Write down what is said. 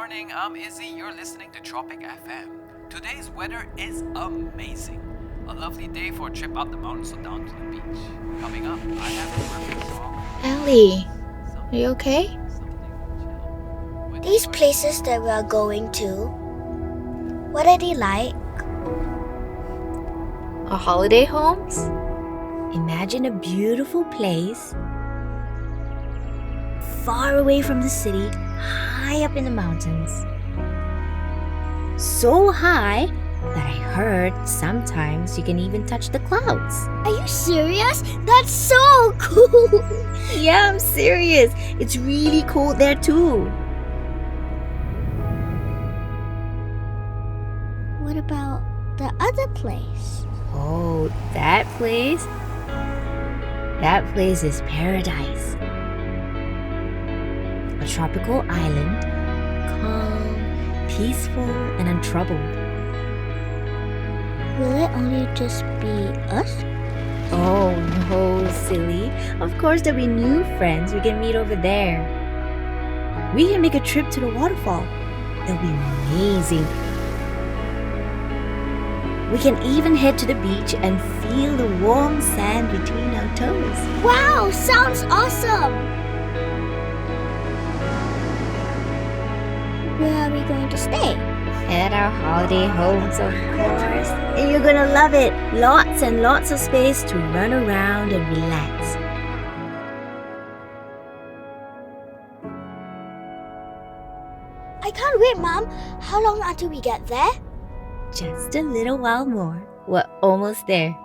morning, I'm Izzy. You're listening to Tropic FM. Today's weather is amazing. A lovely day for a trip up the mountains or down to the beach. Coming up, I have a perfect song. Ellie, are you okay? These places that we are going to, what are they like? Our holiday homes? Imagine a beautiful place far away from the city, high up in the mountains. So high that I heard sometimes you can even touch the clouds. Are you serious? That's so cool! Yeah, I'm serious. It's really cold there too. What about the other place? Oh, that place? That place is paradise. A tropical island, calm, peaceful, and untroubled. Will it only just be us? Oh no, silly. Of course there'll be new friends we can meet over there. We can make a trip to the waterfall. It'll be amazing. We can even head to the beach and feel the warm sand between our toes. Wow, sounds awesome! Where are we going to stay? At our holiday homes, of course. And you're gonna love it. Lots and lots of space to run around and relax. I can't wait, Mom. How long until we get there? Just a little while more. We're almost there.